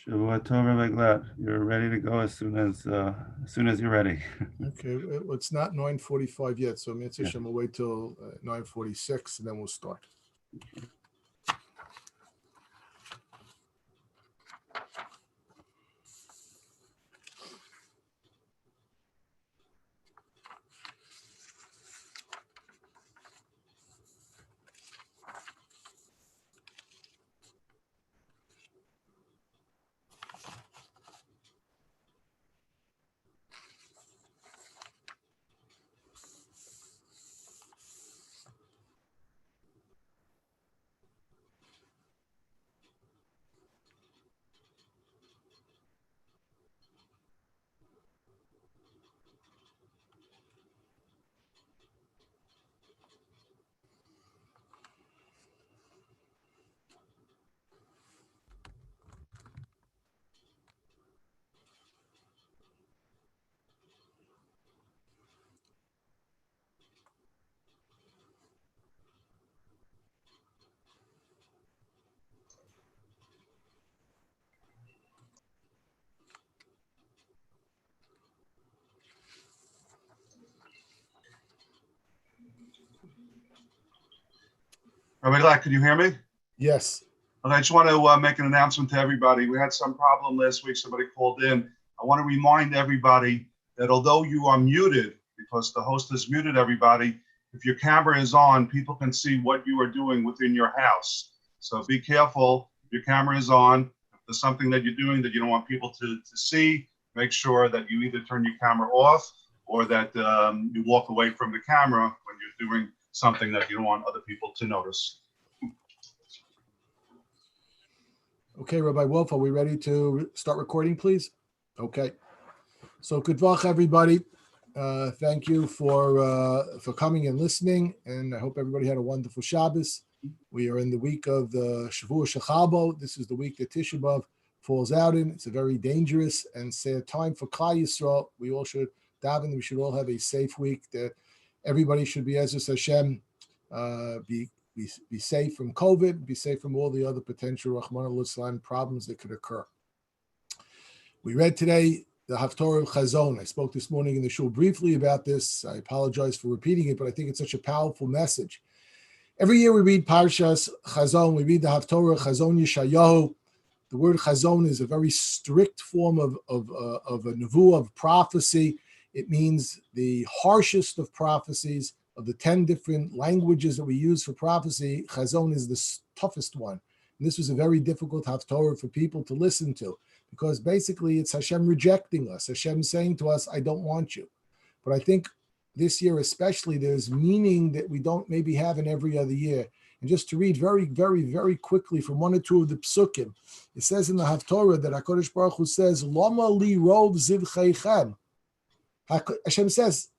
Shavua Tov, Rabbi Glatt. You're ready to go as soon as you're ready. Okay, it's not 9:45 yet, so Yeah. Mitzvah, we'll wait till 9:46 and then we'll start. Rabbi Glatt, can you hear me? Yes. Okay, I just want to make an announcement to everybody. We had some problem last week. Somebody called in. I want to remind everybody that although you are muted, because the host has muted everybody, if your camera is on, people can see what you are doing within your house. So be careful. If your camera is on, if there's something that you're doing that you don't want people to see, make sure that you either turn your camera off or that you walk away from the camera when you're doing something that you don't want other people to notice. Okay, Rabbi Wolf, are we ready to start recording, please? Okay. So good vach, everybody. Thank you for coming and listening, and I hope everybody had a wonderful Shabbos. We are in the week of the Shavua Shechabo. This is the week that Tisha B'Av falls out in. It's a very dangerous and sad time for Klal Yisrael. We all should daven. We should all have a safe week. That everybody should be Ezras Hashem, be safe from COVID, be safe from all the other potential Rahman al-Islam problems that could occur. We read today the Haftorah of Chazon. I spoke this morning in the shul briefly about this. I apologize for repeating it, but I think it's such a powerful message. Every year we read Parshas Chazon. We read the Haftorah Chazon Yeshayahu. The word Chazon is a very strict form of a nevuah, of prophecy. It means the harshest of prophecies. Of the 10 different languages that we use for prophecy, Chazon is the toughest one. And this was a very difficult Haftorah for people to listen to, because basically it's Hashem rejecting us, Hashem saying to us, I don't want you. But I think this year especially, there's meaning that we don't maybe have in every other year. And just to read very, very, very quickly from one or two of the psukim, it says in the Haftorah that HaKadosh Baruch Hu says, Lama li rov zivcheichem. Hashem says,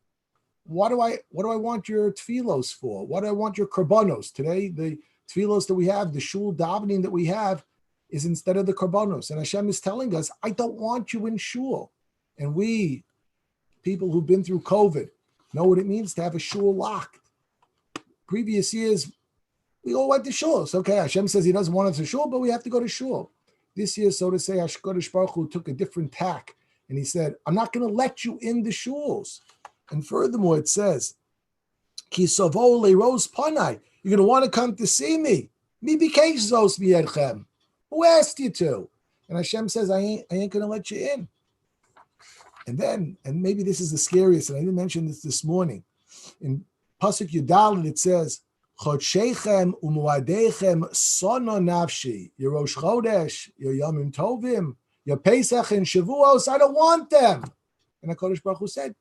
what do I want your tefillos for? What do I want your karbanos? Today, the tefillos that we have, the shul davening that we have, is instead of the karbanos. And Hashem is telling us, I don't want you in shul. And we, people who've been through COVID, know what it means to have a shul locked. Previous years, we all went to shul. It's okay, Hashem says he doesn't want us to shul, but we have to go to shul. This year, so to say, HaKadosh Baruch Hu took a different tack. And he said, I'm not going to let you in the shuls. And furthermore, it says, Ki savo le'ros panai. You're going to want to come to see me. Mi bikesh zos b'yedchem. Who asked you to? And Hashem says, I ain't going to let you in. And then, and maybe this is the scariest, and I didn't mention this morning. In Pasuk Yudalit, it says, Chodshechem umuadechem sono nafshi. Your Rosh Chodesh, your Yomim Tovim, your Pesach and Shavuos, I don't want them. And HaKadosh Baruch Hu said,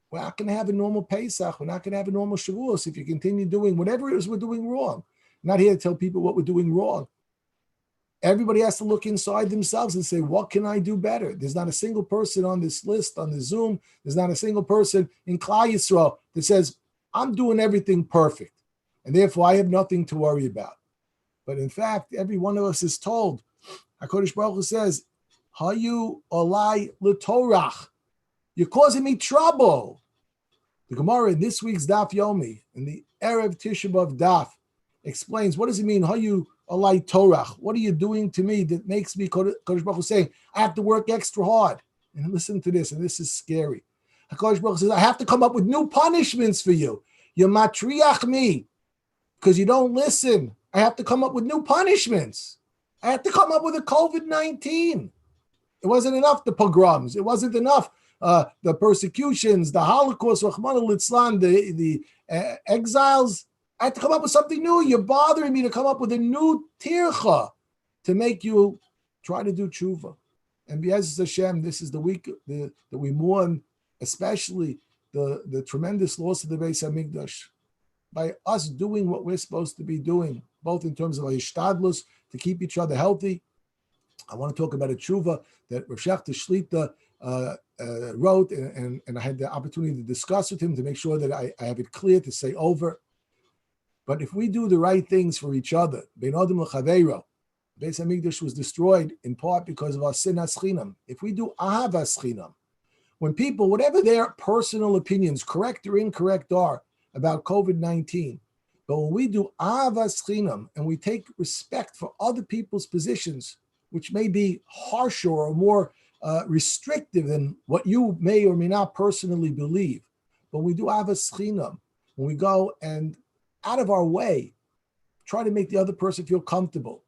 we're not going to have a normal Pesach. We're not going to have a normal Shavuos if you continue doing whatever it is we're doing wrong. I'm not here to tell people what we're doing wrong. Everybody has to look inside themselves and say, what can I do better? There's not a single person on this list, on the Zoom. There's not a single person in Klal Yisrael that says, I'm doing everything perfect, and therefore I have nothing to worry about. But in fact, every one of us is told, HaKadosh Baruch Hu says, Hayu olai l'torach. You're causing me trouble. The Gemara in this week's Daf Yomi, in the Erev Tisha B'Av Daf, explains what does it mean, Hayu Alay Torah. What are you doing to me that makes me, Kodesh Baruch Hu saying, I have to work extra hard? And listen to this, and this is scary. HaKadosh Baruch Hu says, I have to come up with new punishments for you. You matriach me because you don't listen. I have to come up with new punishments. I have to come up with a COVID-19. It wasn't enough, the pogroms. It wasn't enough, the persecutions, the Holocaust, Rahman al-Islam, the exiles. I had to come up with something new. You're bothering me to come up with a new tircha to make you try to do tshuva. And B'ezras Hashem, this is the week that we mourn, especially the tremendous loss of the Beis Hamikdash. By us doing what we're supposed to be doing, both in terms of hishtadlus to keep each other healthy. I want to talk about a tshuva that Rav Shechter Shlita wrote, and I had the opportunity to discuss with him to make sure that I have it clear to say over. But if we do the right things for each other, Bein Adam L'Chaveiro, Beis Hamikdash was destroyed in part because of our sinas chinam. If we do ahavas chinam, when people, whatever their personal opinions, correct or incorrect, are about COVID-19, but when we do ahavas chinam and we take respect for other people's positions, which may be harsher or more restrictive than what you may or may not personally believe, but we do ahavas chinam, when we go and out of our way try to make the other person feel comfortable,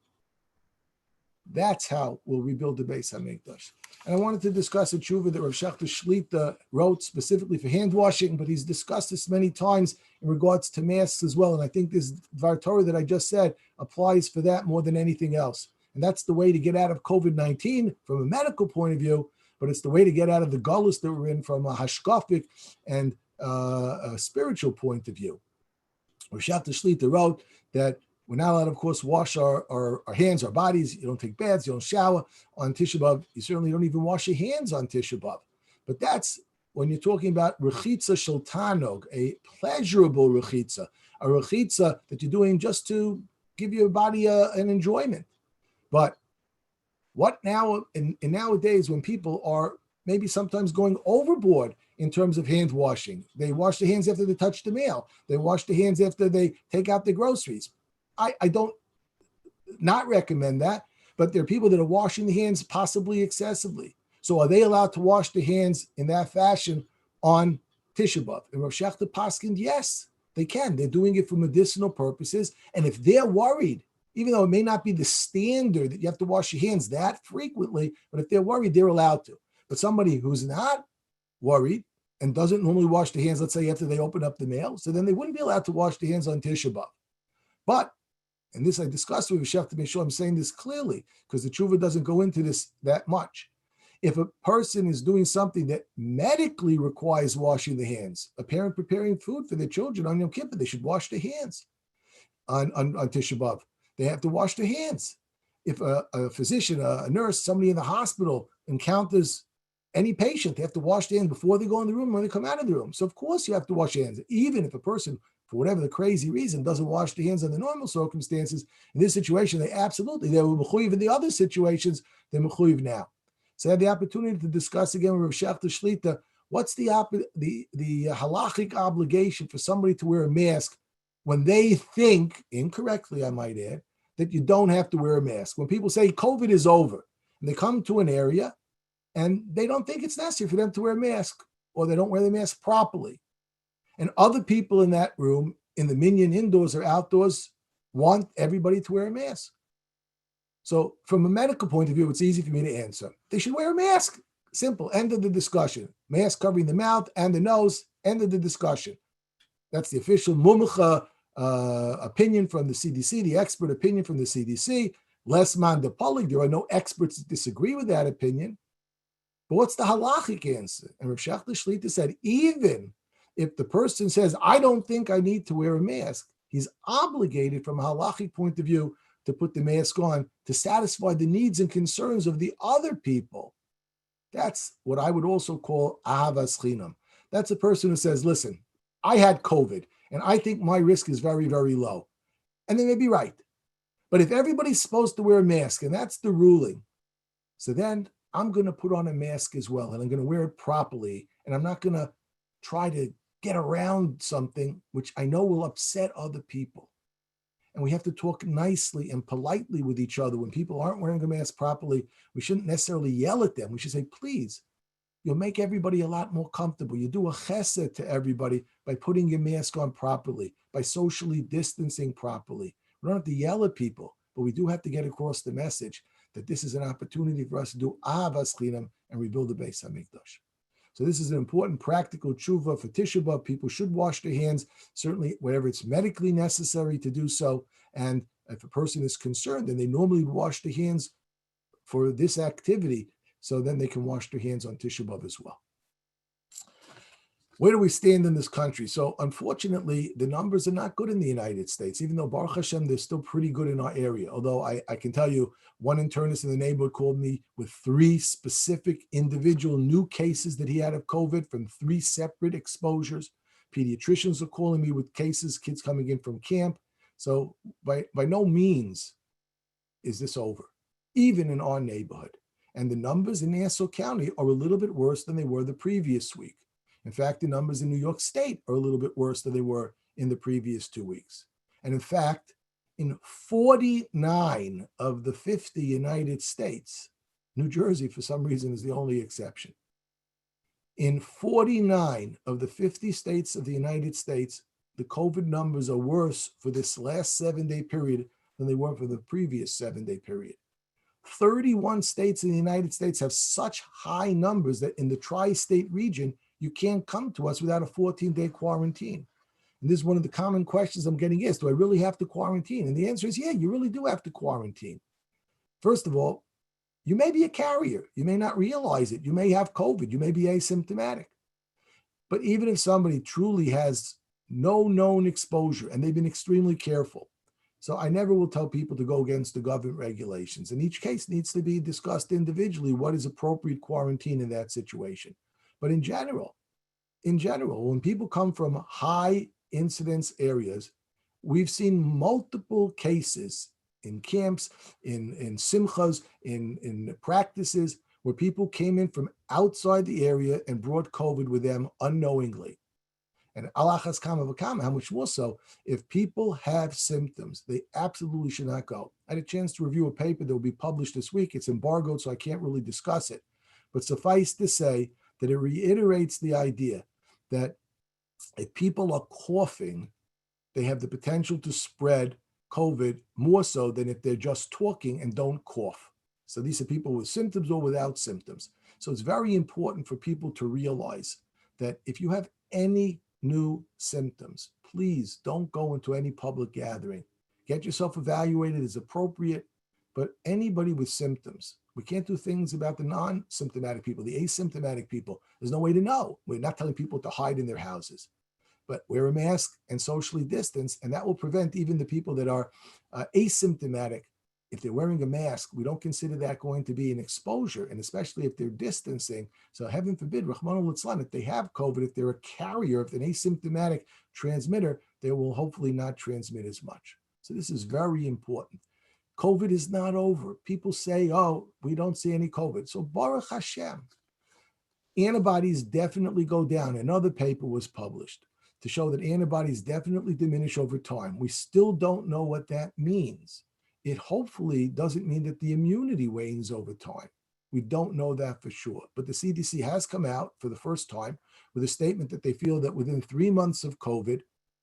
that's how we'll rebuild the Beis Hamikdash. And I wanted to discuss a tshuva that Rav Shechter Shlita wrote specifically for hand washing, but he's discussed this many times in regards to masks as well. And I think this Dvar Torah that I just said applies for that more than anything else. And that's the way to get out of COVID-19 from a medical point of view, but it's the way to get out of the gullus that we're in from a hashkafic and a spiritual point of view. Rav Shechter Shlita wrote that we're not allowed, of course, wash our hands, our bodies. You don't take baths, you don't shower on Tisha B'Av. You certainly don't even wash your hands on Tisha B'Av. But that's when you're talking about rechitza shel tanog, a pleasurable rechitza, a rechitza that you're doing just to give your body an enjoyment. But what now, in nowadays, when people are maybe sometimes going overboard in terms of hand washing, they wash their hands after they touch the mail. They wash their hands after they take out the groceries. I don't not recommend that, but there are people that are washing the hands possibly excessively. So are they allowed to wash their hands in that fashion on Tisha B'Av? And Rav Shechter paskined, yes, they can. They're doing it for medicinal purposes. And if they're worried, even though it may not be the standard that you have to wash your hands that frequently, but if they're worried, they're allowed to. But somebody who's not worried and doesn't normally wash their hands, let's say after they open up the mail, so then they wouldn't be allowed to wash their hands on Tisha B'Av. But, and this I discussed with Shef to make sure I'm saying this clearly, because the tshuva doesn't go into this that much. If a person is doing something that medically requires washing the hands, a parent preparing food for their children on Yom Kippur, they should wash their hands on Tisha B'Av. They have to wash their hands. If a physician, a nurse, somebody in the hospital encounters any patient, they have to wash their hands before they go in the room, when they come out of the room. So of course you have to wash your hands. Even if a person, for whatever the crazy reason, doesn't wash their hands under normal circumstances, in this situation, they were mechuyev in the other situations, they're mechuyev now. So I had the opportunity to discuss again with Rav Shechter Shlita, what's the halachic obligation for somebody to wear a mask when they think, incorrectly I might add, that you don't have to wear a mask. When people say COVID is over, and they come to an area, and they don't think it's necessary for them to wear a mask, or they don't wear the mask properly. And other people in that room, in the minyan, indoors or outdoors, want everybody to wear a mask. So from a medical point of view, it's easy for me to answer. They should wear a mask. Simple. End of the discussion. Mask covering the mouth and the nose. End of the discussion. That's the official mumcha opinion from the CDC, the expert opinion from the CDC. Less man de polig. There are no experts that disagree with that opinion. But what's the halachic answer? And Rav Shechter Shlita said, even if the person says, I don't think I need to wear a mask, he's obligated from a halachic point of view to put the mask on to satisfy the needs and concerns of the other people. That's what I would also call ahavas chinam. That's a person who says, listen, I had COVID and I think my risk is very, very low. And they may be right. But if everybody's supposed to wear a mask and that's the ruling, so then I'm going to put on a mask as well, and I'm going to wear it properly, and I'm not going to try to get around something which I know will upset other people. And we have to talk nicely and politely with each other. When people aren't wearing a mask properly, we shouldn't necessarily yell at them. We should say, please, you'll make everybody a lot more comfortable. You do a chesed to everybody by putting your mask on properly, by socially distancing properly. We don't have to yell at people, but we do have to get across the message that this is an opportunity for us to do Ahavas Chinam and rebuild the Beis Hamikdash. So this is an important practical tshuva for Tisha B'Av. People should wash their hands, certainly wherever it's medically necessary to do so. And if a person is concerned, then they normally wash their hands for this activity, so then they can wash their hands on Tisha B'Av as well. Where do we stand in this country? So unfortunately, the numbers are not good in the United States, even though Baruch Hashem, they're still pretty good in our area. Although I can tell you, one internist in the neighborhood called me with 3 specific individual new cases that he had of COVID from 3 separate exposures. Pediatricians are calling me with cases, kids coming in from camp. So by no means is this over, even in our neighborhood. And the numbers in Nassau County are a little bit worse than they were the previous week. In fact, the numbers in New York State are a little bit worse than they were in the previous 2 weeks. And in fact, in 49 of the 50 United States, New Jersey, for some reason, is the only exception. In 49 of the 50 states of the United States, the COVID numbers are worse for this last 7-day period than they were for the previous 7-day period. 31 states in the United States have such high numbers that in the tri-state region, you can't come to us without a 14-day quarantine. And this is one of the common questions I'm getting is, do I really have to quarantine? And the answer is, yeah, you really do have to quarantine. First of all, you may be a carrier. You may not realize it. You may have COVID. You may be asymptomatic. But even if somebody truly has no known exposure, and they've been extremely careful, so I never will tell people to go against the government regulations. And each case needs to be discussed individually, what is appropriate quarantine in that situation. But in general, when people come from high incidence areas, we've seen multiple cases in camps, in simchas, in practices where people came in from outside the area and brought COVID with them unknowingly. And alachas kama v'kama, how much more so, if people have symptoms, they absolutely should not go. I had a chance to review a paper that will be published this week. It's embargoed, so I can't really discuss it. But suffice to say that it reiterates the idea that if people are coughing, they have the potential to spread COVID more so than if they're just talking and don't cough. So these are people with symptoms or without symptoms. So it's very important for people to realize that if you have any new symptoms, please don't go into any public gathering. Get yourself evaluated as appropriate, but anybody with symptoms, we can't do things about the non-symptomatic people, the asymptomatic people. There's no way to know. We're not telling people to hide in their houses, but wear a mask and socially distance, and that will prevent even the people that are asymptomatic. If they're wearing a mask, we don't consider that going to be an exposure, and especially if they're distancing. So heaven forbid, Rahman al-Islam, if they have COVID, if they're a carrier, if they're an asymptomatic transmitter, they will hopefully not transmit as much. So this is very important. COVID is not over. People say, oh, we don't see any COVID. So Baruch Hashem, antibodies definitely go down. Another paper was published to show that antibodies definitely diminish over time. We still don't know what that means. It hopefully doesn't mean that the immunity wanes over time. We don't know that for sure. But the CDC has come out for the first time with a statement that they feel that within 3 months of COVID,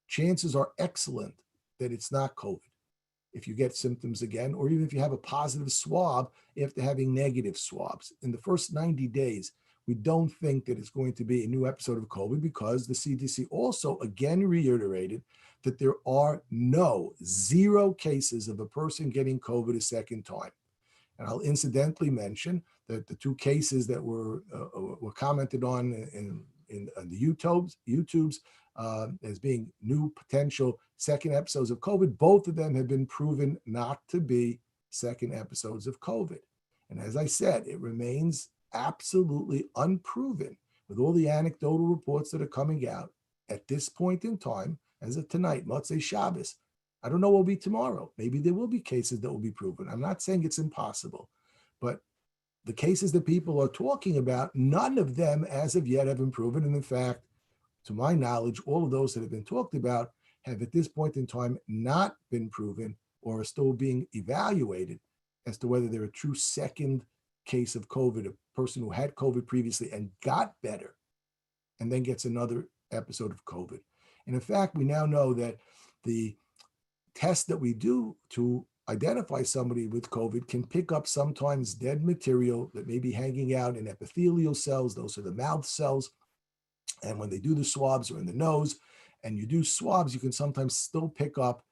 chances are excellent that it's not COVID if you get symptoms again, or even if you have a positive swab after having negative swabs. In the first 90 days, we don't think that it's going to be a new episode of COVID because the CDC also again reiterated that there are zero cases of a person getting COVID a second time. And I'll incidentally mention that the 2 cases that were commented on in the YouTubes as being new potential second episodes of COVID, both of them have been proven not to be second episodes of COVID. And as I said, it remains absolutely unproven with all the anecdotal reports that are coming out at this point in time, as of tonight, Motzei Shabbos. I don't know what will be tomorrow. Maybe there will be cases that will be proven. I'm not saying it's impossible, but the cases that people are talking about, none of them as of yet have been proven. And in fact, to my knowledge, all of those that have been talked about have at this point in time not been proven or are still being evaluated as to whether they're a true second case of COVID, a person who had COVID previously and got better and then gets another episode of COVID. And in fact, we now know that the test that we do to identify somebody with COVID can pick up sometimes dead material that may be hanging out in epithelial cells. Those are the mouth cells. And when they do the swabs or in the nose, and you do swabs, you can sometimes still pick up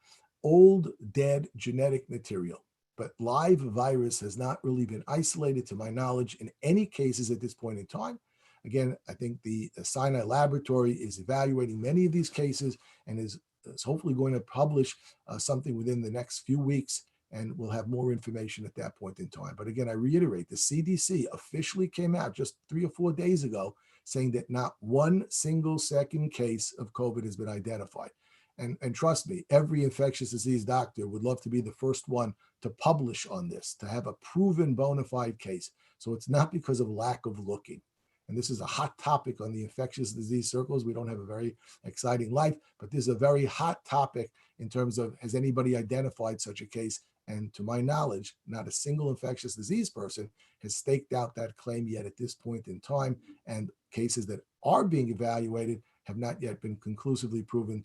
old, dead genetic material. But live virus has not really been isolated, to my knowledge, in any cases at this point in time. Again, I think the Sinai laboratory is evaluating many of these cases and is hopefully going to publish something within the next few weeks, and we'll have more information at that point in time. But again, I reiterate, the CDC officially came out just 3 or 4 days ago saying that not one single second case of COVID has been identified. And trust me, every infectious disease doctor would love to be the first one to publish on this, to have a proven bona fide case. So it's not because of lack of looking. And this is a hot topic on the infectious disease circles. We don't have a very exciting life, but this is a very hot topic in terms of, has anybody identified such a case? And to my knowledge, not a single infectious disease person has staked out that claim yet at this point in time. And cases that are being evaluated have not yet been conclusively proven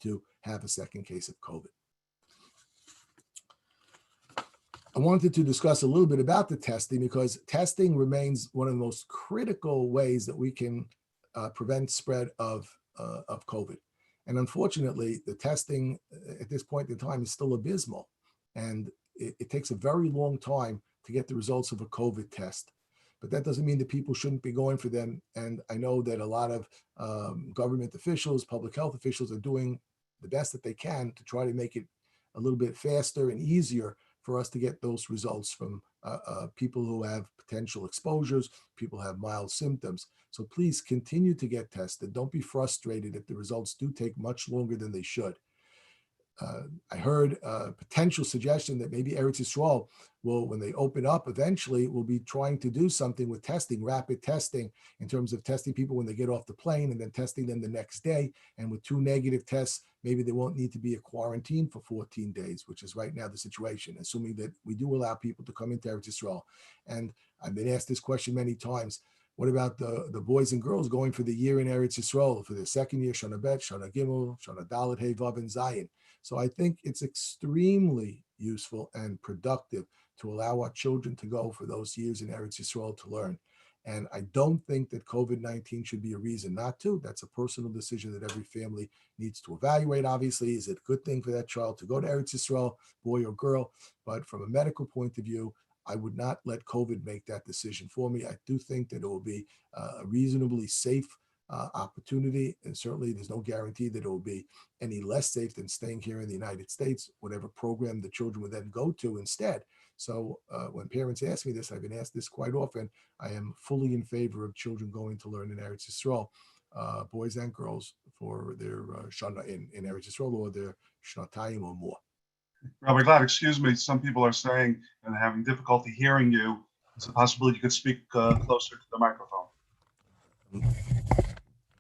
to have a second case of COVID. I wanted to discuss a little bit about the testing, because testing remains one of the most critical ways that we can prevent spread of COVID. And unfortunately, the testing at this point in time is still abysmal. And it takes a very long time to get the results of a COVID test. But that doesn't mean that people shouldn't be going for them. And I know that a lot of government officials, public health officials are doing the best that they can to try to make it a little bit faster and easier for us to get those results from people who have potential exposures, people who have mild symptoms. So please continue to get tested. Don't be frustrated if the results do take much longer than they should. I heard a potential suggestion that maybe Eretz Yisrael will, when they open up eventually, will be trying to do something with testing, rapid testing, in terms of testing people when they get off the plane and then testing them the next day. And with 2 negative tests, maybe they won't need to be a quarantine for 14 days, which is right now the situation, assuming that we do allow people to come into Eretz Yisrael. And I've been asked this question many times. What about the boys and girls going for the year in Eretz Yisrael, for their second year, Shana Bet, Shana Gimel, Shana Dalet, Hey Vav, and Zayin? So I think it's extremely useful and productive to allow our children to go for those years in Eretz Yisrael to learn. And I don't think that COVID-19 should be a reason not to. That's a personal decision that every family needs to evaluate. Obviously, is it a good thing for that child to go to Eretz Yisrael, boy or girl? But from a medical point of view, I would not let COVID make that decision for me. I do think that it will be a reasonably safe opportunity, and certainly there's no guarantee that it will be any less safe than staying here in the United States, whatever program the children would then go to instead. So when parents ask me this, I've been asked this quite often, I am fully in favor of children going to learn in Eretz Yisrael, boys and girls, for their Shana in Eretz Yisrael, or their Shnatayim or more. Rabbi Glatt, excuse me, some people are saying and having difficulty hearing you. It's a possibility you could speak closer to the microphone.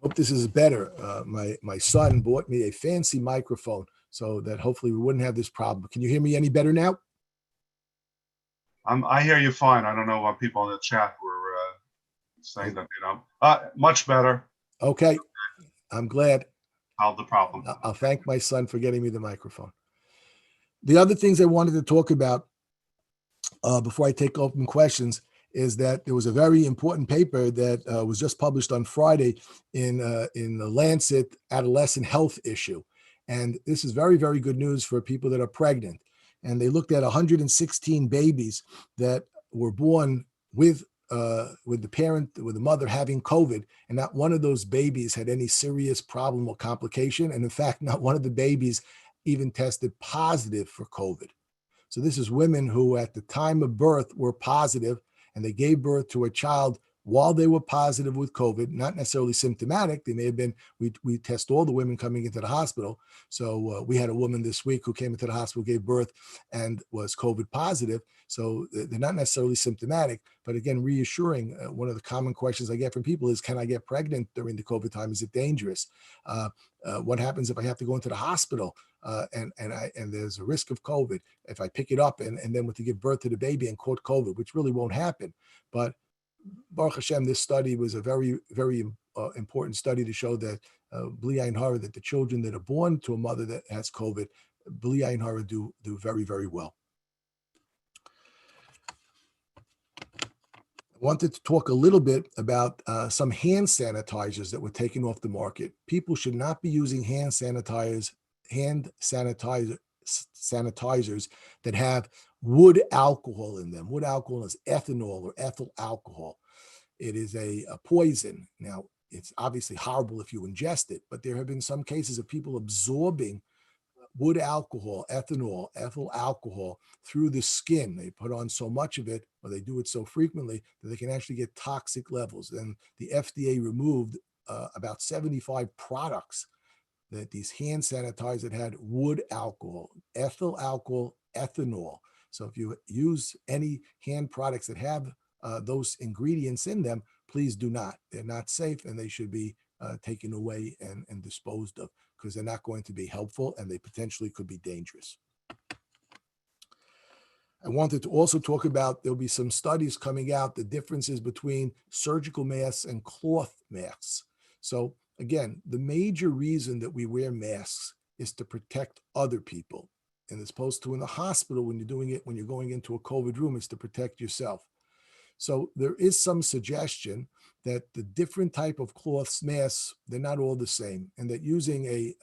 Hope this is better. My son bought me a fancy microphone so that hopefully we wouldn't have this problem. Can you hear me any better now? I hear you fine. I don't know what people in the chat were saying that, much better. Okay, I'm glad. Solved the problem. I'll thank my son for getting me the microphone. The other things I wanted to talk about before I take open questions is that there was a very important paper that was just published on Friday in the Lancet Adolescent Health Issue. And this is very, very good news for people that are pregnant. And they looked at 116 babies that were born with the mother having COVID, and not one of those babies had any serious problem or complication. And in fact, not one of the babies even tested positive for COVID. So this is women who at the time of birth were positive, and they gave birth to a child while they were positive with COVID, not necessarily symptomatic. They may have been, we test all the women coming into the hospital. So we had a woman this week who came into the hospital, gave birth, and was COVID positive. So they're not necessarily symptomatic, but again, reassuring. One of the common questions I get from people is, can I get pregnant during the COVID time? Is it dangerous? What happens if I have to go into the hospital and there's a risk of COVID if I pick it up and then to give birth to the baby and caught COVID, which really won't happen. But Baruch Hashem, this study was a very, very important study to show that Bli Ayin Hara, that the children that are born to a mother that has COVID, Bli Ayin Hara do very, very well. I wanted to talk a little bit about some hand sanitizers that were taken off the market. People should not be using hand sanitizers that have wood alcohol in them. Wood alcohol is ethanol or ethyl alcohol. It is a poison. Now, it's obviously horrible if you ingest it, but there have been some cases of people absorbing wood alcohol, ethanol, ethyl alcohol through the skin. They put on so much of it, or they do it so frequently that they can actually get toxic levels. And the FDA removed about 75 products that these hand sanitizers that had wood alcohol, ethyl alcohol, ethanol. So if you use any hand products that have those ingredients in them, please do not. They're not safe, and they should be taken away and disposed of, because they're not going to be helpful and they potentially could be dangerous. I wanted to also talk about, there'll be some studies coming out, the differences between surgical masks and cloth masks. So again, the major reason that we wear masks is to protect other people. And as opposed to in the hospital, when you're doing it, when you're going into a COVID room, it's to protect yourself. So there is some suggestion that the different type of cloth masks, they're not all the same, and that using a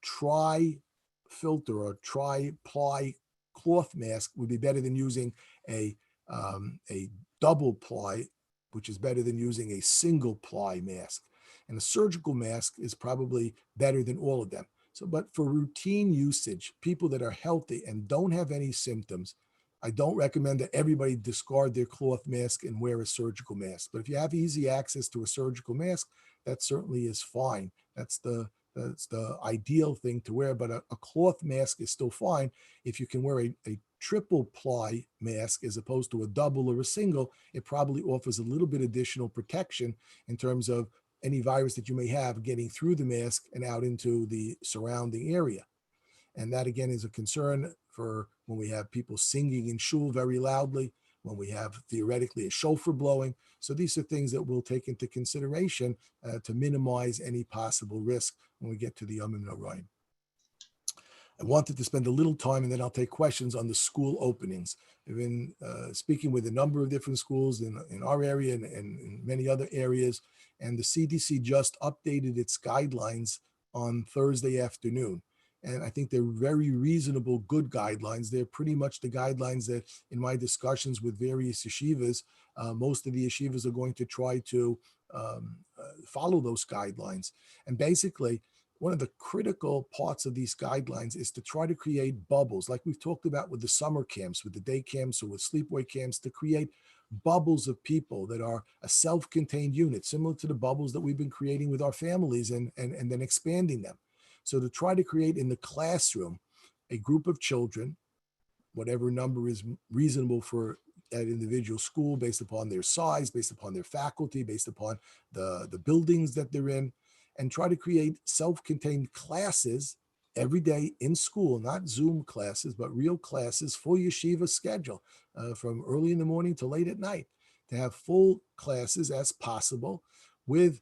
tri-filter or tri-ply cloth mask would be better than using a double ply, which is better than using a single ply mask. And a surgical mask is probably better than all of them. So, but for routine usage, people that are healthy and don't have any symptoms, I don't recommend that everybody discard their cloth mask and wear a surgical mask. But if you have easy access to a surgical mask, that certainly is fine. That's the ideal thing to wear. But a cloth mask is still fine. If you can wear a triple ply mask as opposed to a double or a single, it probably offers a little bit additional protection in terms of any virus that you may have getting through the mask and out into the surrounding area. And that, again, is a concern for when we have people singing in shul very loudly, when we have theoretically a shofar blowing. So these are things that we'll take into consideration to minimize any possible risk when we get to the Yom Noraim. I wanted to spend a little time, and then I'll take questions on the school openings. I've been speaking with a number of different schools in our area and in many other areas, and the CDC just updated its guidelines on Thursday afternoon. And I think they're very reasonable, good guidelines. They're pretty much the guidelines that in my discussions with various yeshivas, most of the yeshivas are going to try to follow those guidelines. And basically, one of the critical parts of these guidelines is to try to create bubbles, like we've talked about with the summer camps, with the day camps, or with sleepaway camps, to create bubbles of people that are a self-contained unit, similar to the bubbles that we've been creating with our families and then expanding them. So to try to create in the classroom a group of children, whatever number is reasonable for that individual school, based upon their size, based upon their faculty, based upon the buildings that they're in, and try to create self-contained classes every day in school, not Zoom classes, but real classes, full yeshiva schedule from early in the morning to late at night, to have full classes as possible, with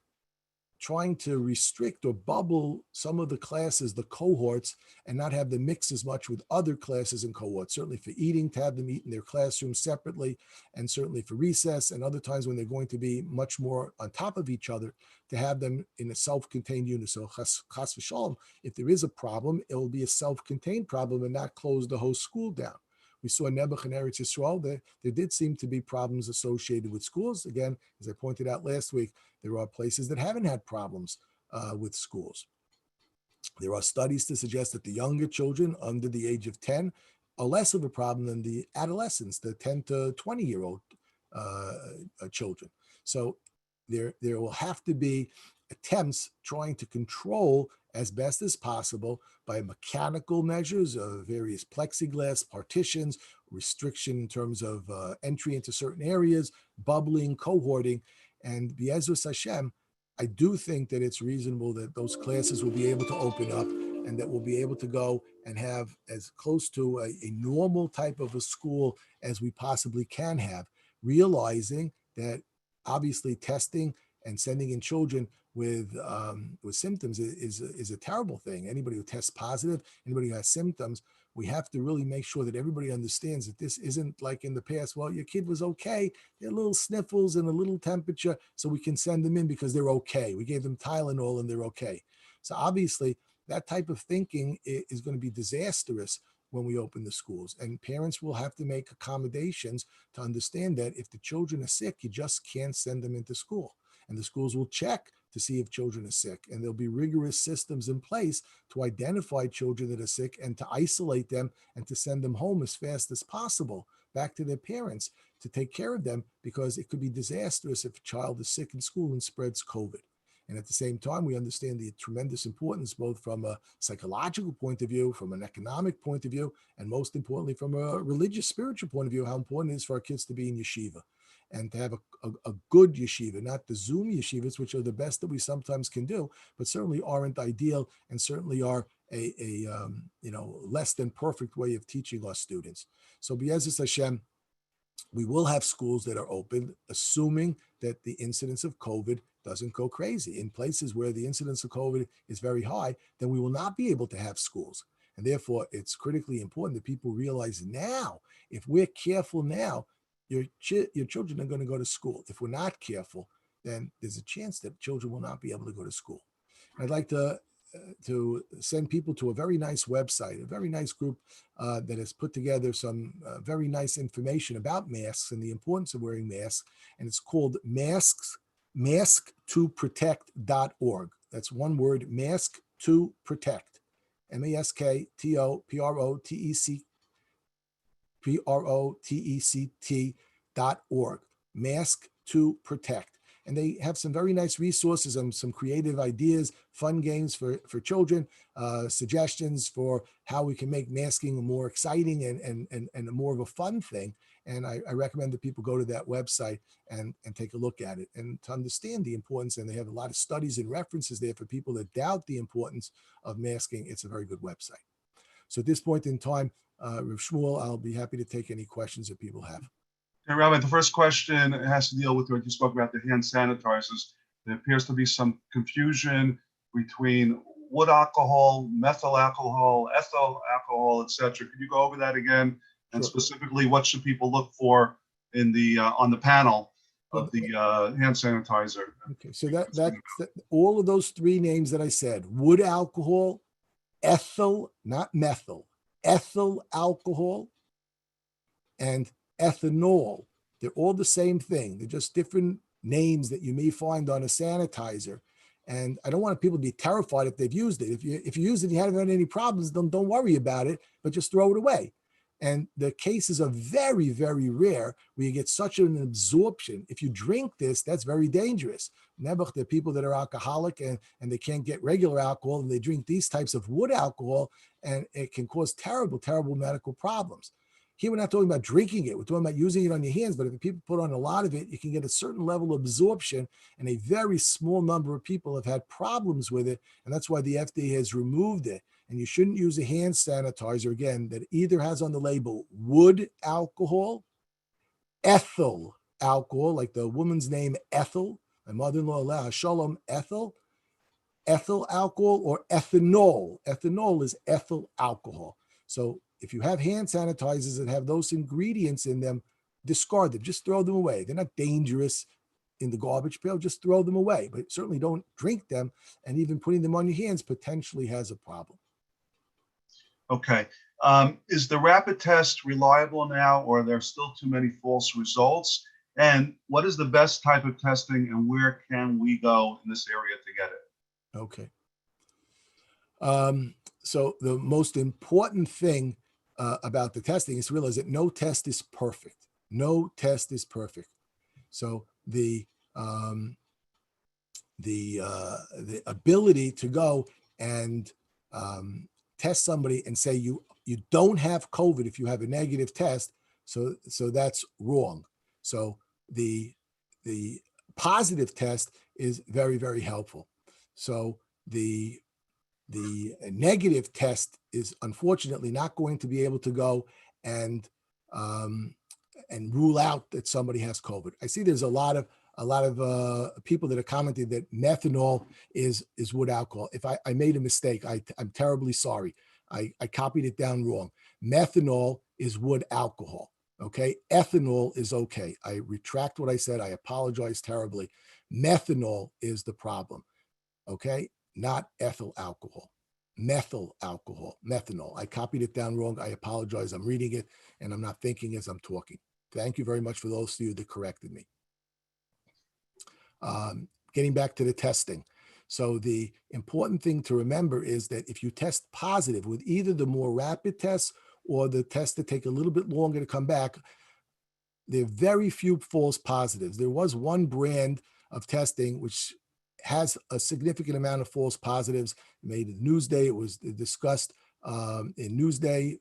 trying to restrict or bubble some of the classes, the cohorts, and not have them mix as much with other classes and cohorts. Certainly for eating, to have them eat in their classrooms separately, and certainly for recess and other times when they're going to be much more on top of each other, to have them in a self-contained unit. So chas v'shalom, if there is a problem, it will be a self-contained problem and not close the whole school down. We saw Nebuch and Eretz Yisrael, there did seem to be problems associated with schools. Again, as I pointed out last week, there are places that haven't had problems with schools. There are studies to suggest that the younger children under the age of 10 are less of a problem than the adolescents, the 10 to 20-year-old children. So there will have to be attempts trying to control as best as possible by mechanical measures of various plexiglass partitions, restriction in terms of entry into certain areas, bubbling, cohorting, and Be'ezus Hashem, I do think that it's reasonable that those classes will be able to open up and that we'll be able to go and have as close to a normal type of a school as we possibly can have, realizing that obviously testing and sending in children with symptoms is a terrible thing. Anybody who tests positive, anybody who has symptoms, we have to really make sure that everybody understands that this isn't like in the past. Well, your kid was okay. They had little sniffles and a little temperature, so we can send them in because they're okay. We gave them Tylenol and they're okay. So obviously, that type of thinking is going to be disastrous when we open the schools. And parents will have to make accommodations to understand that if the children are sick, you just can't send them into school. And the schools will check to see if children are sick. And there'll be rigorous systems in place to identify children that are sick and to isolate them and to send them home as fast as possible back to their parents to take care of them, because it could be disastrous if a child is sick in school and spreads COVID. And at the same time, we understand the tremendous importance, both from a psychological point of view, from an economic point of view, and most importantly, from a religious, spiritual point of view, how important it is for our kids to be in yeshiva and to have a good yeshiva, not the Zoom yeshivas, which are the best that we sometimes can do, but certainly aren't ideal and certainly are a less than perfect way of teaching our students. So Be'ezus Hashem, we will have schools that are open, assuming that the incidence of COVID doesn't go crazy. In places where the incidence of COVID is very high, then we will not be able to have schools. And therefore, it's critically important that people realize now, if we're careful now, your children are going to go to school. If we're not careful, then there's a chance that children will not be able to go to school. I'd like to send people to a very nice website, a very nice group that has put together some very nice information about masks and the importance of wearing masks. And it's called mask2protect.org. That's one word, mask to protect, masktoprotect.org, mask to protect. And they have some very nice resources and some creative ideas, fun games for children, suggestions for how we can make masking more exciting and more of a fun thing. And I recommend that people go to that website and take a look at it and to understand the importance. And they have a lot of studies and references there for people that doubt the importance of masking. It's a very good website. So at this point in time, Rav Shmuel, I'll be happy to take any questions that people have. Hey, Rabbi, the first question has to deal with what you spoke about, the hand sanitizers. There appears to be some confusion between wood alcohol, methyl alcohol, ethyl alcohol, etc. Could you go over that again? And Sure. specifically, what should people look for in the on the panel of the hand sanitizer? Okay, so that all of those three names that I said: wood alcohol, ethyl, not methyl, ethyl alcohol, and ethanol. They're all the same thing. They're just different names that you may find on a sanitizer. And I don't want people to be terrified if they've used it. If you use it and you haven't had any problems, then don't worry about it, but just throw it away. And the cases are very, very rare where you get such an absorption. If you drink this, that's very dangerous. Nebuch, there are people that are alcoholic and they can't get regular alcohol and they drink these types of wood alcohol, and it can cause terrible, terrible medical problems. Here, we're not talking about drinking it. We're talking about using it on your hands. But if people put on a lot of it, you can get a certain level of absorption. And a very small number of people have had problems with it. And that's why the FDA has removed it. And you shouldn't use a hand sanitizer, again, that either has on the label wood alcohol, ethyl alcohol, like the woman's name Ethel, my mother-in-law, Leah Shalom, ethyl alcohol, or ethanol. Ethanol is ethyl alcohol. So if you have hand sanitizers that have those ingredients in them, discard them. Just throw them away. They're not dangerous in the garbage pail. Just throw them away. But certainly don't drink them. And even putting them on your hands potentially has a problem. Okay. Is the rapid test reliable now, or are there still too many false results? And what is the best type of testing, and where can we go in this area to get it? Okay. So the most important thing about the testing is to realize that no test is perfect. No test is perfect. So the the ability to go and test somebody and say you don't have COVID if you have a negative test. So that's wrong. So the positive test is very, very helpful. So the negative test is unfortunately not going to be able to go and rule out that somebody has COVID. I see there's a lot of people that are commenting that methanol is wood alcohol. If I made a mistake, I'm terribly sorry. I copied it down wrong. Methanol is wood alcohol. Okay. Ethanol is okay. I retract what I said. I apologize terribly. Methanol is the problem. Okay. Not ethyl alcohol. Methyl alcohol, methanol. I copied it down wrong. I apologize. I'm reading it and I'm not thinking as I'm talking. Thank you very much for those of you that corrected me. Getting back to the testing. So the important thing to remember is that if you test positive with either the more rapid tests or the tests that take a little bit longer to come back, there are very few false positives. There was one brand of testing which has a significant amount of false positives. It made it Newsday. It was discussed in Newsday.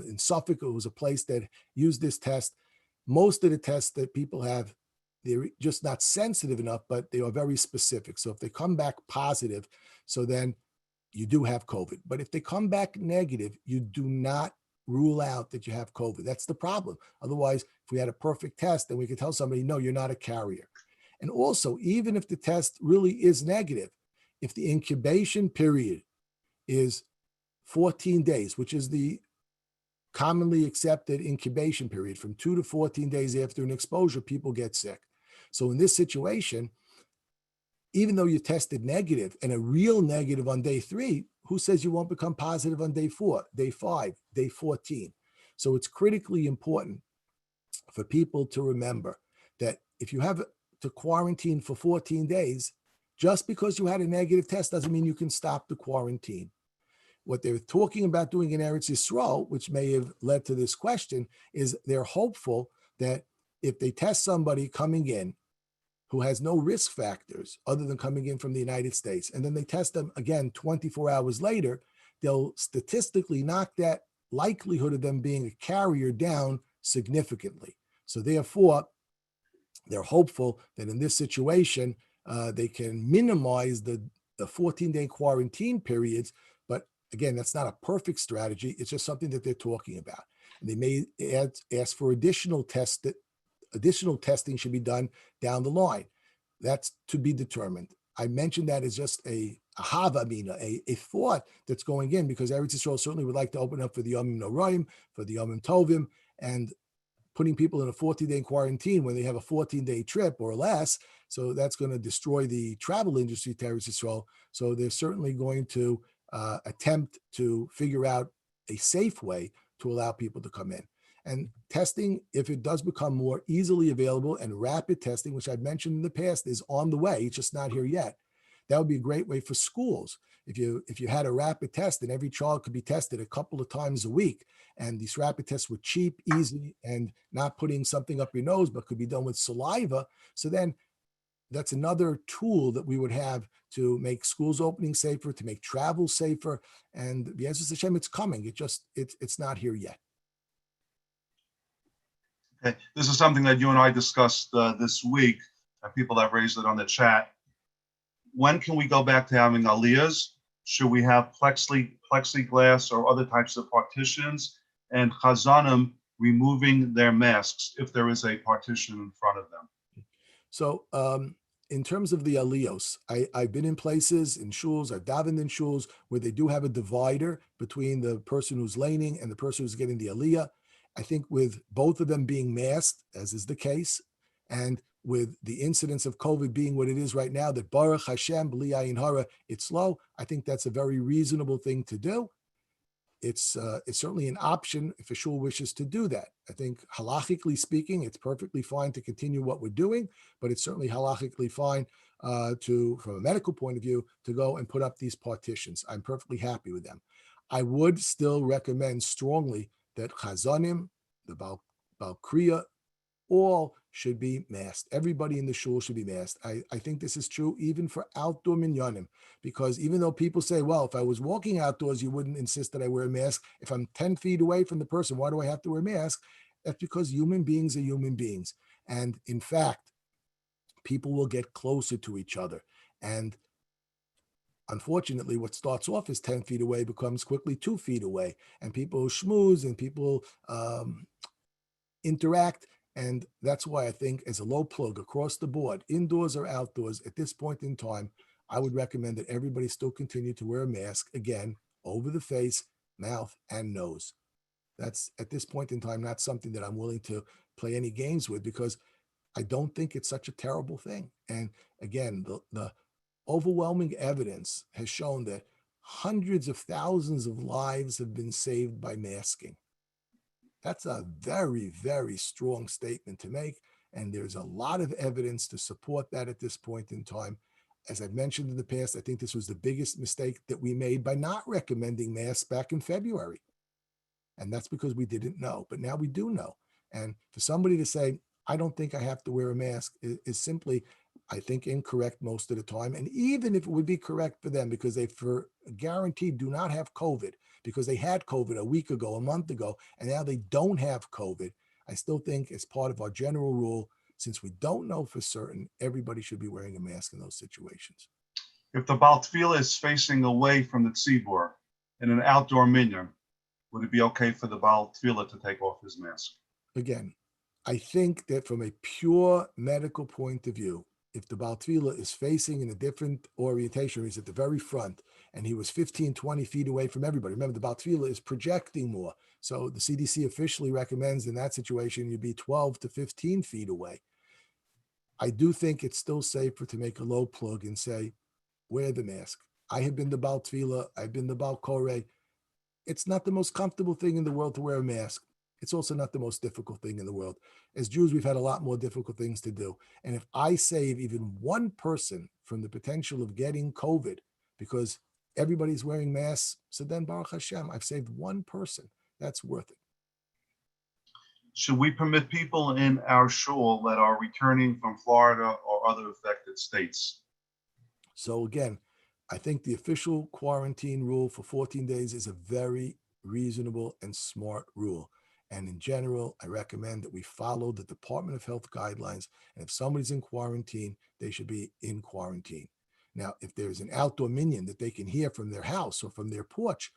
In Suffolk, it was a place that used this test. Most of the tests that people have, they're just not sensitive enough, but they are very specific. So if they come back positive, so then you do have COVID. But if they come back negative, you do not rule out that you have COVID. That's the problem. Otherwise, if we had a perfect test, then we could tell somebody, no, you're not a carrier. And also, even if the test really is negative, if the incubation period is 14 days, which is the commonly accepted incubation period, from 2 to 14 days after an exposure, people get sick. So in this situation, even though you tested negative and a real negative on day 3, who says you won't become positive on day 4, day 5, day 14? So it's critically important for people to remember that if you have to quarantine for 14 days, just because you had a negative test doesn't mean you can stop the quarantine. What they're talking about doing in Eretz Yisrael, which may have led to this question, is they're hopeful that if they test somebody coming in who has no risk factors other than coming in from the United States, and then they test them again 24 hours later, they'll statistically knock that likelihood of them being a carrier down significantly. So therefore, they're hopeful that in this situation, they can minimize the 14-day quarantine periods. But again, that's not a perfect strategy. It's just something that they're talking about. And they may ask for additional testing should be done down the line. That's to be determined. I mentioned that as just a thought that's going in, because Eretz Yisrael certainly would like to open up for the Yomim Noraim, for the Yomim Tovim, and putting people in a 14-day quarantine when they have a 14-day trip or less. So that's going to destroy the travel industry to Eretz Yisrael. So they're certainly going to attempt to figure out a safe way to allow people to come in. And testing, if it does become more easily available, and rapid testing, which I've mentioned in the past, is on the way, it's just not here yet. That would be a great way for schools. If you had a rapid test and every child could be tested a couple of times a week, and these rapid tests were cheap, easy, and not putting something up your nose, but could be done with saliva. So then that's another tool that we would have to make schools opening safer, to make travel safer. And B'ezras Hashem, it's coming. It's not here yet. Okay, this is something that you and I discussed this week. People that raised it on the chat. When can we go back to having aliyahs? Should we have plexiglass or other types of partitions? And chazanim removing their masks if there is a partition in front of them? So in terms of the aliyos, I've been in places, in shuls, I've davened in shuls where they do have a divider between the person who's laning and the person who's getting the aliyah. I think with both of them being masked, as is the case, and with the incidence of COVID being what it is right now, that Baruch Hashem, B'li Ayin Hara, it's low, I think that's a very reasonable thing to do. It's certainly an option if a shul wishes to do that. I think halachically speaking, it's perfectly fine to continue what we're doing, but it's certainly halachically fine from a medical point of view, to go and put up these partitions. I'm perfectly happy with them. I would still recommend strongly that chazanim, the Baal Kriya, all should be masked. Everybody in the shul should be masked. I think this is true even for outdoor minyanim, because even though people say, well, if I was walking outdoors, you wouldn't insist that I wear a mask. If I'm 10 feet away from the person, why do I have to wear a mask? That's because human beings are human beings. And in fact, people will get closer to each other. And unfortunately, what starts off as 10 feet away becomes quickly 2 feet away. And people schmooze and people interact. And that's why I think, as a low plug across the board, indoors or outdoors, at this point in time, I would recommend that everybody still continue to wear a mask, again, over the face, mouth, and nose. That's, at this point in time, not something that I'm willing to play any games with, because I don't think it's such a terrible thing. And again, the overwhelming evidence has shown that hundreds of thousands of lives have been saved by masking. That's a very, very strong statement to make. And there's a lot of evidence to support that at this point in time. As I've mentioned in the past, I think this was the biggest mistake that we made by not recommending masks back in February. And that's because we didn't know, but now we do know. And for somebody to say, I don't think I have to wear a mask is simply, I think, incorrect most of the time. And even if it would be correct for them, because they for guaranteed do not have COVID, because they had COVID a week ago, a month ago, and now they don't have COVID, I still think, as part of our general rule, since we don't know for certain, everybody should be wearing a mask in those situations. If the Baal Tefillah is facing away from the tzibur in an outdoor minyan, would it be okay for the Baal Tefillah to take off his mask? Again, I think that from a pure medical point of view, if the Baal Tefillah is facing in a different orientation, he's at the very front, and he was 15, 20 feet away from everybody. Remember, the Baal Tefillah is projecting more. So the CDC officially recommends in that situation, you be 12 to 15 feet away. I do think it's still safer to make a low plug and say, wear the mask. I have been the Baal Tefillah, I've been the Baal Koreh. It's not the most comfortable thing in the world to wear a mask. It's also not the most difficult thing in the world. As Jews, we've had a lot more difficult things to do. And if I save even one person from the potential of getting COVID because everybody's wearing masks, so then Baruch Hashem, I've saved one person. That's worth it. Should we permit people in our shul that are returning from Florida or other affected states? So again, I think the official quarantine rule for 14 days is a very reasonable and smart rule. And in general, I recommend that we follow the Department of Health guidelines. And if somebody's in quarantine, they should be in quarantine. Now, if there's an outdoor minyan that they can hear from their house or from their porch,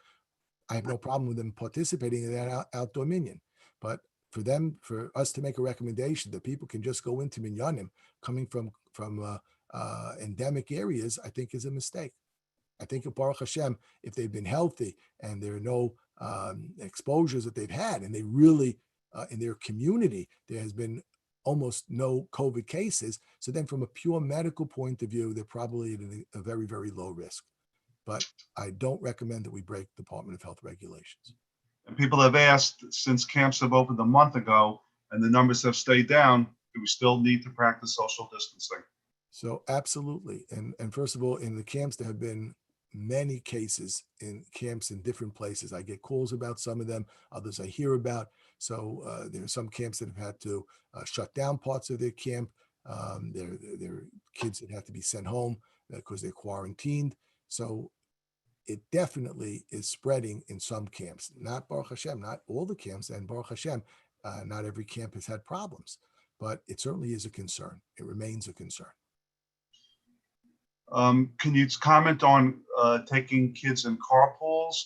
I have no problem with them participating in that outdoor minyan. But for us to make a recommendation that people can just go into minyanim coming from endemic areas, I think is a mistake. I think of Baruch Hashem, if they've been healthy and there are no exposures that they've had, and they really, in their community, there has been almost no COVID cases. So then from a pure medical point of view, they're probably at a very, very low risk. But I don't recommend that we break Department of Health regulations. And people have asked, since camps have opened a month ago and the numbers have stayed down, do we still need to practice social distancing? So absolutely. And first of all, in the camps, there have been many cases in camps in different places. I get calls about some of them, others I hear about. So there are some camps that have had to shut down parts of their camp. There are kids that have to be sent home because they're quarantined. So it definitely is spreading in some camps. Not Baruch Hashem, not all the camps, and Baruch Hashem, not every camp has had problems, but it certainly is a concern. It remains a concern. Can you comment on taking kids in carpools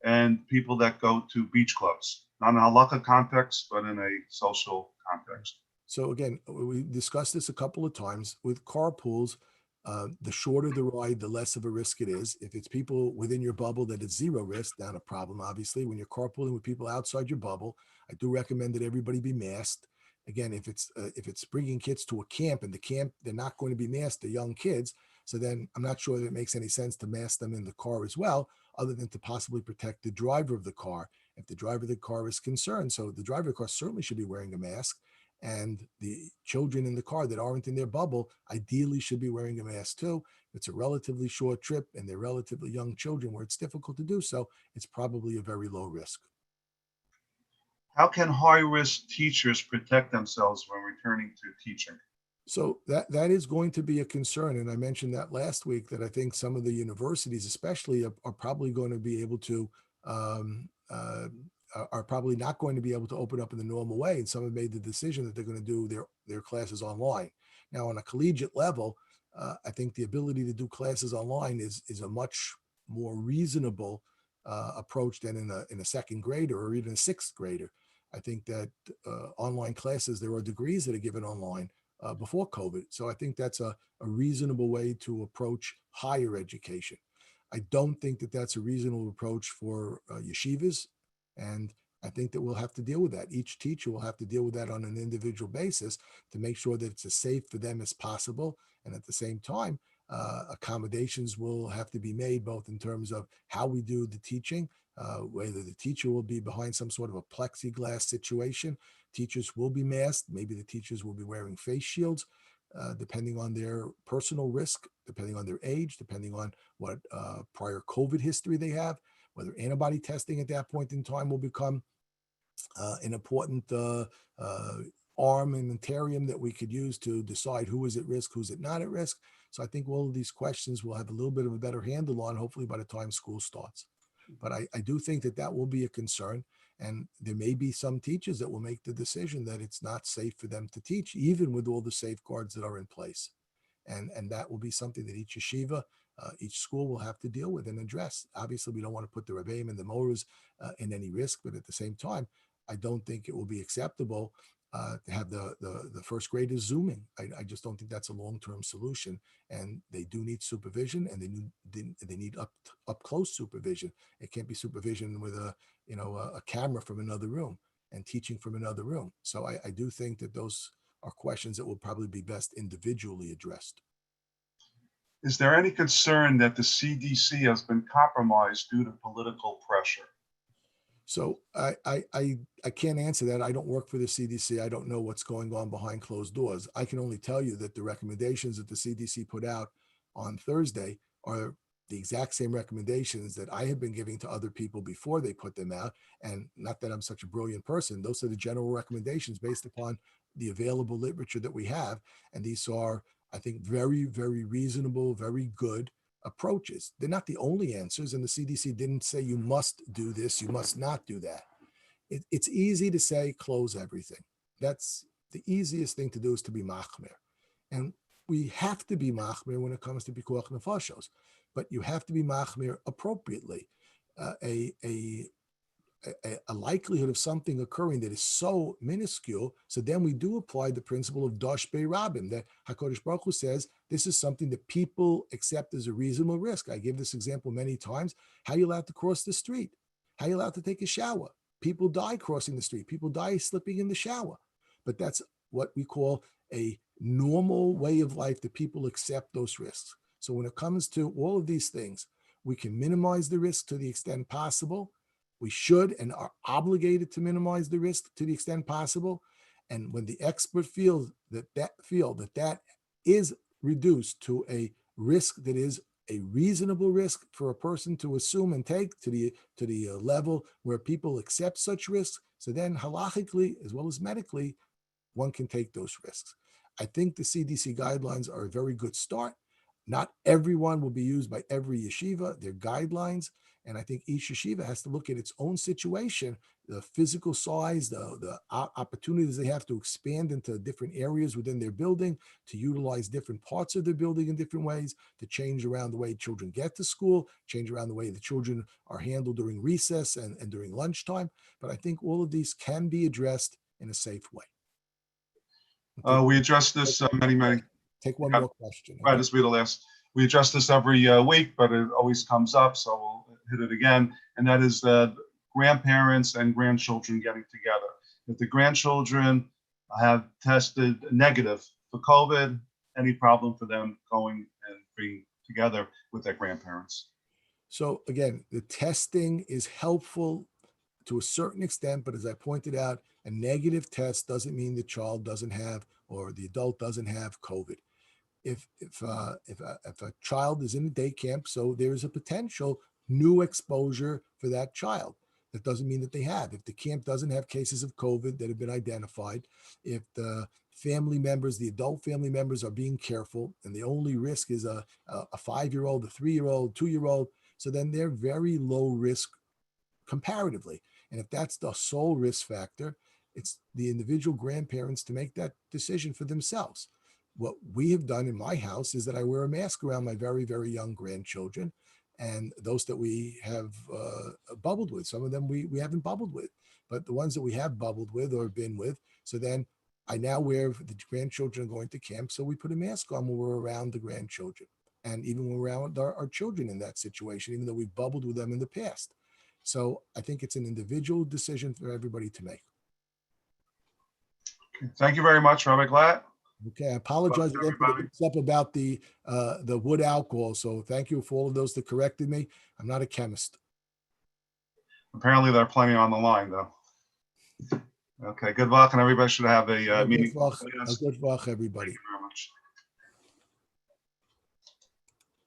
and people that go to beach clubs? Not in a halakha context, but in a social context. So again, we discussed this a couple of times with carpools. The shorter the ride, the less of a risk it is. If it's people within your bubble, that it's zero risk, not a problem. Obviously, when you're carpooling with people outside your bubble, I do recommend that everybody be masked. Again, if it's bringing kids to a camp and the camp, they're not going to be masked, they're young kids. So then I'm not sure that it makes any sense to mask them in the car as well, other than to possibly protect the driver of the car. If the driver of the car is concerned, so the driver of the car certainly should be wearing a mask. And the children in the car that aren't in their bubble ideally should be wearing a mask too. If it's a relatively short trip and they're relatively young children where it's difficult to do so, it's probably a very low risk. How can high-risk teachers protect themselves when returning to teaching? So that is going to be a concern. And I mentioned that last week, that I think some of the universities especially are probably going to be able to, um, are probably not going to be able to open up in the normal way. And some have made the decision that they're going to do their classes online. Now, on a collegiate level, I think the ability to do classes online is a much more reasonable approach than in a second grader or even a sixth grader. I think that online classes, there are degrees that are given online before COVID. So I think that's a reasonable way to approach higher education. I don't think that that's a reasonable approach for yeshivas. And I think that we'll have to deal with that. Each teacher will have to deal with that on an individual basis to make sure that it's as safe for them as possible. And at the same time, accommodations will have to be made both in terms of how we do the teaching, whether the teacher will be behind some sort of a plexiglass situation. Teachers will be masked. Maybe the teachers will be wearing face shields, depending on their personal risk, depending on their age, depending on what prior COVID history they have, whether antibody testing at that point in time will become an important armamentarium that we could use to decide who is at risk, who's not at risk. So I think all of these questions will have a little bit of a better handle on, hopefully by the time school starts. But I do think that that will be a concern. And there may be some teachers that will make the decision that it's not safe for them to teach, even with all the safeguards that are in place. And that will be something that each yeshiva, each school will have to deal with and address. Obviously, we don't want to put the Rebbeim and the Moras in any risk, but at the same time, I don't think it will be acceptable to have the first graders zooming. I just don't think that's a long-term solution. And they do need supervision, and they need up close supervision. It can't be supervision with a camera from another room and teaching from another room. So I do think that those are questions that will probably be best individually addressed. Is there any concern that the CDC has been compromised due to political pressure? So I can't answer that. I don't work for the CDC. I don't know what's going on behind closed doors. I can only tell you that the recommendations that the CDC put out on Thursday are the exact same recommendations that I have been giving to other people before they put them out. And not that I'm such a brilliant person. Those are the general recommendations based upon the available literature that we have. And these are, I think, very, very reasonable, very good approaches. They're not the only answers, and the CDC didn't say you must do this, you must not do that. It's easy to say close everything. That's the easiest thing to do, is to be machmir. And we have to be machmir when it comes to pikuach nefashos, but you have to be machmir appropriately. A likelihood of something occurring that is so minuscule, so then we do apply the principle of Dosh Bei Rabim, that HaKadosh Baruch Hu says this is something that people accept as a reasonable risk. I give this example many times. How are you allowed to cross the street? How are you allowed to take a shower? People die crossing the street. People die slipping in the shower. But that's what we call a normal way of life, that people accept those risks. So when it comes to all of these things, we can minimize the risk to the extent possible. We should and are obligated to minimize the risk to the extent possible. And when the expert feels that is reduced to a risk that is a reasonable risk for a person to assume and take to the level where people accept such risks, so then halachically as well as medically, one can take those risks. I think the CDC guidelines are a very good start. Not everyone will be used by every yeshiva. They're guidelines. And I think each yeshiva has to look at its own situation, the physical size, the opportunities they have to expand into different areas within their building, to utilize different parts of their building in different ways, to change around the way children get to school, change around the way the children are handled during recess and during lunchtime. But I think all of these can be addressed in a safe way. We address this many. Take one more question. Right, this will be the last. We address this every week, but it always comes up, so we'll hit it again. And that is grandparents and grandchildren getting together. If the grandchildren have tested negative for COVID, any problem for them going and being together with their grandparents? So again, the testing is helpful to a certain extent, but as I pointed out, a negative test doesn't mean the child doesn't have, or the adult doesn't have COVID. If a child is in a day camp, so there is a potential new exposure for that child. That doesn't mean that they have. If the camp doesn't have cases of COVID that have been identified, if the family members, the adult family members are being careful, and the only risk is a 5-year-old, a 3-year-old, 2-year-old, so then they're very low risk comparatively. And if that's the sole risk factor, it's the individual grandparents to make that decision for themselves. What we have done in my house is that I wear a mask around my very, very young grandchildren and those that we have bubbled with. Some of them we haven't bubbled with, but the ones that we have bubbled with or been with. So then I now wear, the grandchildren are going to camp, so we put a mask on when we're around the grandchildren. And even when we're around our children in that situation, even though we've bubbled with them in the past. So I think it's an individual decision for everybody to make. Thank you very much, Rabbi Glatt. Okay, I apologize again for the mix up about the wood alcohol. So thank you for all of those that corrected me. I'm not a chemist. Apparently, there are plenty on the line, though. Okay, good luck, and everybody should have a meeting. Good luck, everybody.